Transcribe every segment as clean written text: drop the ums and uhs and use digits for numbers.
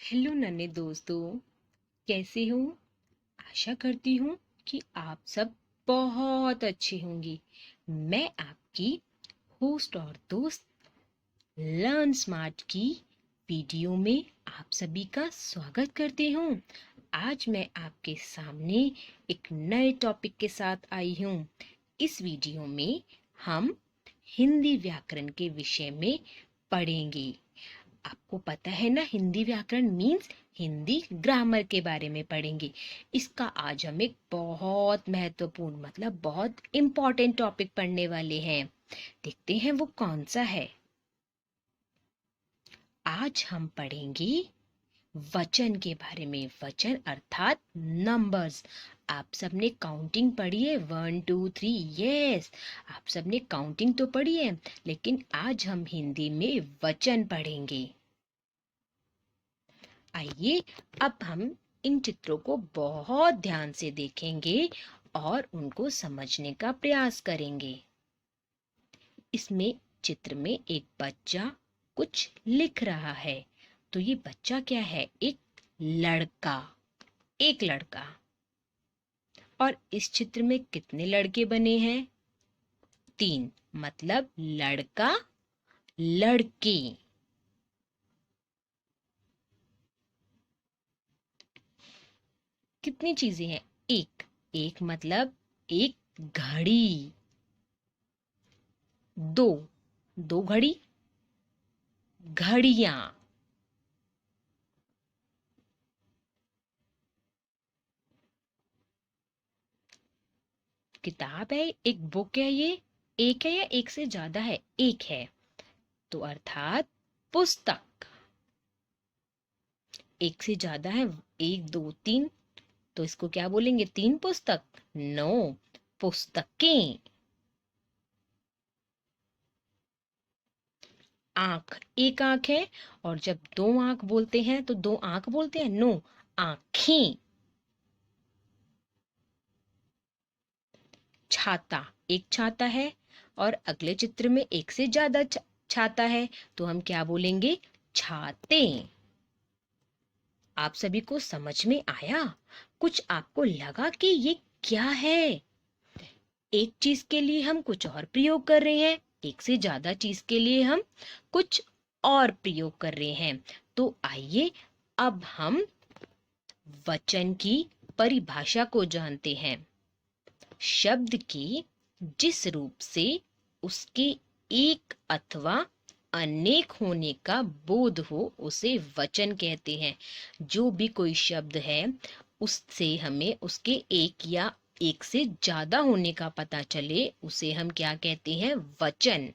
Hello नन्हे दोस्तों, कैसे हो? आशा करती हूँ कि आप सब बहुत अच्छे होंगे। मैं आपकी होस्ट और दोस्त लर्न स्मार्ट की वीडियो में आप सभी का स्वागत करती हूँ। आज मैं आपके सामने एक नए टॉपिक के साथ आई हूँ। इस वीडियो में हम हिंदी व्याकरण के विषय में पढ़ेंगे। आपको पता है ना, हिंदी व्याकरण मीन्स हिंदी ग्रामर के बारे में पढ़ेंगे। इसका आज हम एक बहुत महत्वपूर्ण मतलब बहुत इम्पोर्टेंट टॉपिक पढ़ने वाले हैं। देखते हैं वो कौन सा है। आज हम पढ़ेंगे वचन के बारे में। वचन अर्थात नंबर्स। आप सबने काउंटिंग पढ़ी है, 1 2 3। यस, आप सबने काउंटिंग तो पढ़ी है, लेकिन आज हम हिंदी में वचन पढ़ेंगे। आइए अब हम इन चित्रों को बहुत ध्यान से देखेंगे और उनको समझने का प्रयास करेंगे। इसमें चित्र में एक बच्चा कुछ लिख रहा है। तो ये बच्चा क्या है? एक लड़का। एक लड़का। और इस चित्र में कितने लड़के बने हैं? 3। मतलब लड़का, लड़के। कितनी चीजें हैं? एक। एक मतलब एक घड़ी। दो। दो घड़ी, घड़ियां। किताब है, एक बुक है। ये एक है या एक से ज्यादा है? एक है, तो अर्थात पुस्तक। एक से ज्यादा है, 1 2 3, तो इसको क्या बोलेंगे? 3 पुस्तक? नो, पुस्तकें। आंख, एक आंख है। और जब दो आंख बोलते हैं तो दो आंख बोलते हैं? नो, आंखें। छाता, एक छाता है। और अगले चित्र में एक से ज्यादा छाता है, तो हम क्या बोलेंगे? छाते। आप सभी को समझ में आया? कुछ आपको लगा कि ये क्या है? एक चीज के लिए हम कुछ और प्रयोग कर रहे हैं, एक से ज्यादा चीज के लिए हम कुछ और प्रयोग कर रहे हैं। तो आइए अब हम वचन की परिभाषा को जानते हैं। शब्द के जिस रूप से उसके एक अथवा अनेक होने का बोध हो उसे वचन कहते हैं। जो भी कोई शब्द है उससे हमें उसके एक या एक से ज्यादा होने का पता चले, उसे हम क्या कहते हैं? वचन।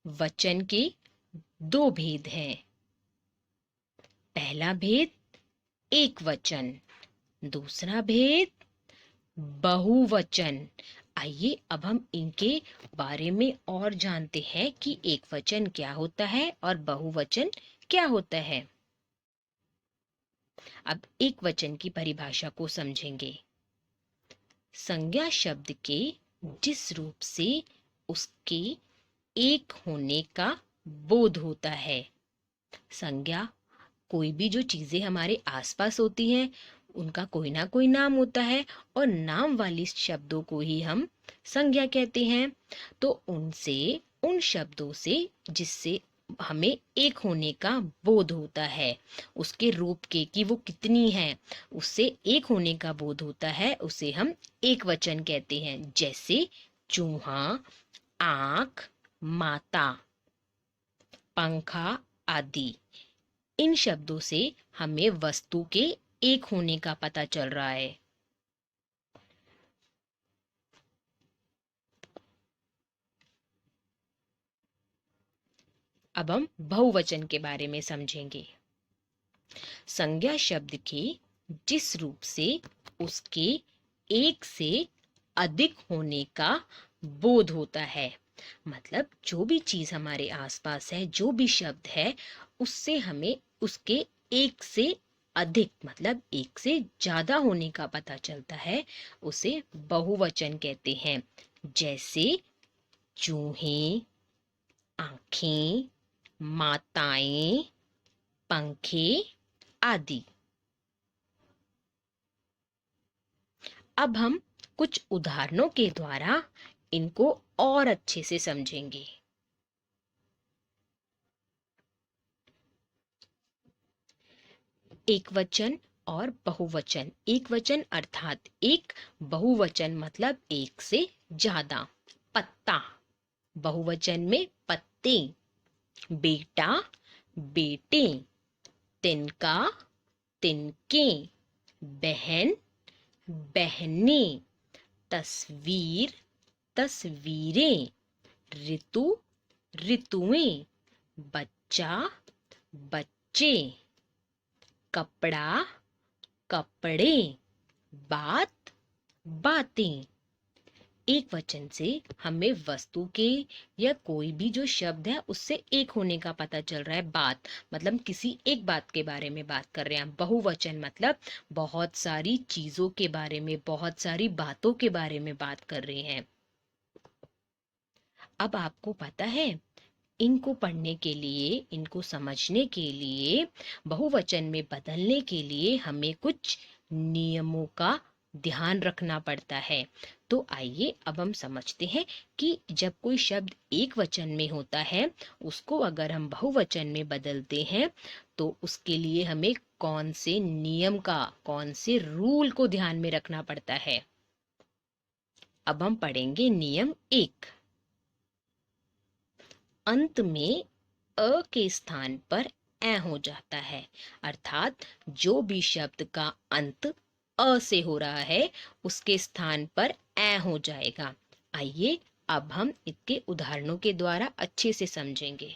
वचन के दो भेद हैं। पहला भेद एक वचन, दूसरा भेद बहुवचन। आइए अब हम इनके बारे में और जानते हैं कि एक वचन क्या होता है और बहुवचन क्या होता है। अब एक वचन की परिभाषा को समझेंगे। संज्ञा शब्द के जिस रूप से उसके एक होने का बोध होता है। संज्ञा, कोई भी जो चीजें हमारे आसपास होती हैं उनका कोई ना कोई नाम होता है, और नाम वाली शब्दों को ही हम संज्ञा कहते हैं। तो उनसे, उन शब्दों से जिससे हमें एक होने का बोध होता है, उसके रूप के कि वो कितनी है, उससे एक होने का बोध होता है, उसे हम एक वचन कहते हैं। जैसे चूहा, आंख, माता, पंखा आदि। इन शब्दों से हमें वस्तु के एक होने का पता चल रहा है। अब हम बहुवचन के बारे में समझेंगे। संज्ञा शब्द के जिस रूप से उसके एक से अधिक होने का बोध होता है, मतलब जो भी चीज हमारे आसपास है, जो भी शब्द है, उससे हमें उसके एक से अधिक मतलब एक से ज्यादा होने का पता चलता है, उसे बहुवचन कहते हैं। जैसे चूहे, आंखें, माताएं, पंखे आदि। अब हम कुछ उदाहरणों के द्वारा इनको और अच्छे से समझेंगे। एकवचन और बहुवचन। एकवचन अर्थात एक, बहुवचन मतलब एक से ज्यादा। पत्ता, बहुवचन में पत्ते। बेटा, बेटे। तिनका, तिनके। बहन, बहनें। तस्वीर, तस्वीरें। ऋतु, ऋतुएं। बच्चा, बच्चे। कपड़ा, कपड़े। बात, बातें। एक वचन से हमें वस्तु के या कोई भी जो शब्द है उससे एक होने का पता चल रहा है। बात मतलब किसी एक बात के बारे में बात कर रहे हैं। बहुवचन मतलब बहुत सारी चीजों के बारे में, बहुत सारी बातों के बारे में बात कर रहे हैं। अब आपको पता है, इनको पढ़ने के लिए, इनको समझने के लिए, बहुवचन में बदलने के लिए हमें कुछ नियमों का ध्यान रखना पड़ता है। तो आइए अब हम समझते हैं कि जब कोई शब्द एक वचन में होता है, उसको अगर हम बहुवचन में बदलते हैं तो उसके लिए हमें कौन से नियम का, कौन से रूल को ध्यान में रखना पड़ता है। अब हम पढ़ेंगे नियम 1। अंत में अ के स्थान पर ए हो जाता है, अर्थात जो भी शब्द का अंत अ से हो रहा है उसके स्थान पर ए हो जाएगा। आइए अब हम इसके उदाहरणों के द्वारा अच्छे से समझेंगे।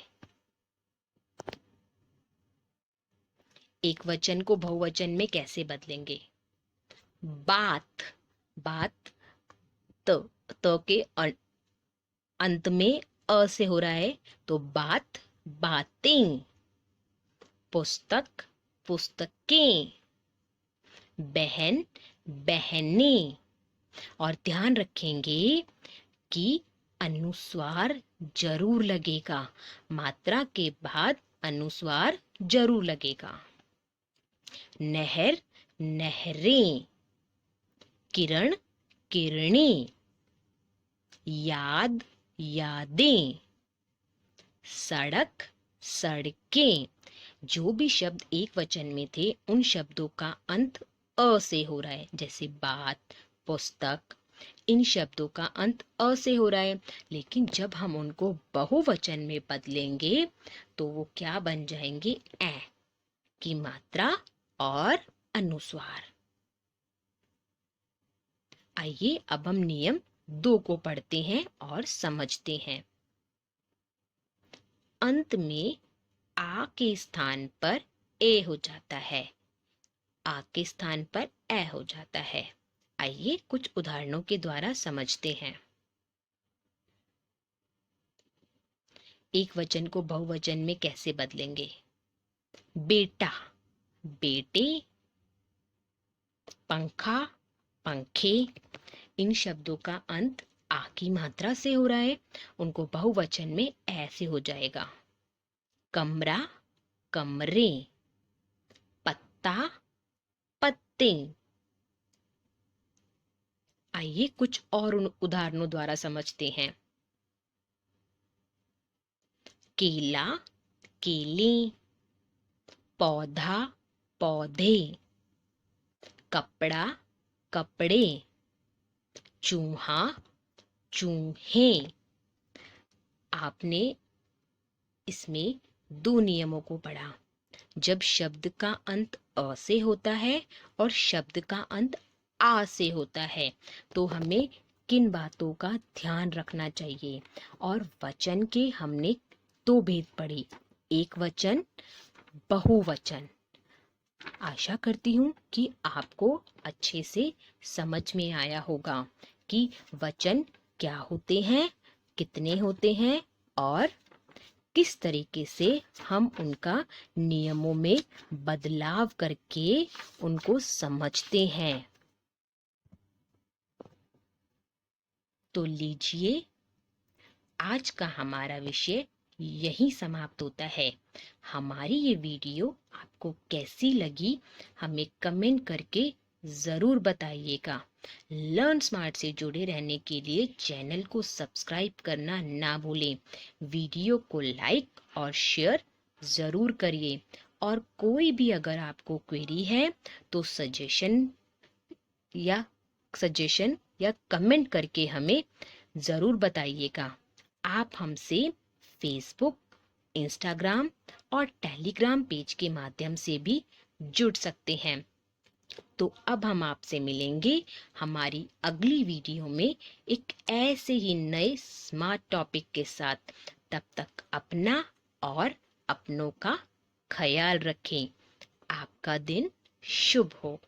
एक वचन को बहुवचन में कैसे बदलेंगे। बात, बात त, त के अंत में अ से हो रहा है तो बात, बातें। पुस्तक, पुस्तकें। बहन, बहनें। और ध्यान रखेंगे कि अनुस्वार जरूर लगेगा, मात्रा के बाद अनुस्वार जरूर लगेगा। नहर, नहरें। किरण, किरणें। याद, यादें। सड़क, सड़कें। जो भी शब्द एक वचन में थे उन शब्दों का अंत अ से हो रहा है, जैसे बात, पुस्तक। इन शब्दों का अंत अ से हो रहा है, लेकिन जब हम उनको बहुवचन में बदलेंगे तो वो क्या बन जाएंगे, ए की मात्रा और अनुस्वार। आइए अब हम नियम 2 को पढ़ते हैं और समझते हैं। अंत में आ के स्थान पर ए हो जाता है, आ के स्थान पर ए हो जाता है। आइए कुछ उदाहरणों के द्वारा समझते हैं। एक वचन को बहुवचन में कैसे बदलेंगे। बेटा, बेटे। पंखा, पंखे। इन शब्दों का अंत आ की मात्रा से हो रहा है, उनको बहुवचन में ए से हो जाएगा। कमरा, कमरे। पत्ता, पत्ते। आइए कुछ और उन उदाहरणों द्वारा समझते हैं। केला, केले। पौधा, पौधे। कपड़ा, कपड़े। चूहा, चूहे। आपने इसमें 2 नियमों को पढ़ा। जब शब्द का अंत अ से होता है और शब्द का अंत आ से होता है तो हमें किन बातों का ध्यान रखना चाहिए। और वचन के हमने 2 भेद पढ़े, एक वचन, बहुवचन। आशा करती हूँ कि आपको अच्छे से समझ में आया होगा कि वचन क्या होते हैं, कितने होते हैं और किस तरीके से हम उनका नियमों में बदलाव करके उनको समझते हैं। तो लीजिए, आज का हमारा विषय यहीं समाप्त होता है। हमारी ये वीडियो आपको कैसी लगी हमें कमेंट करके ज़रूर बताइएगा। लर्न स्मार्ट से जुड़े रहने के लिए चैनल को सब्सक्राइब करना ना भूलें। वीडियो को लाइक और शेयर ज़रूर करिए और कोई भी अगर आपको क्वेरी है तो सजेशन या कमेंट करके हमें ज़रूर बताइएगा। आप हमसे फेसबुक, इंस्टाग्राम और टेलीग्राम पेज के माध्यम से भी जुड़ सकते हैं। तो अब हम आपसे मिलेंगे हमारी अगली वीडियो में एक ऐसे ही नए स्मार्ट टॉपिक के साथ। तब तक अपना और अपनों का ख्याल रखें। आपका दिन शुभ हो।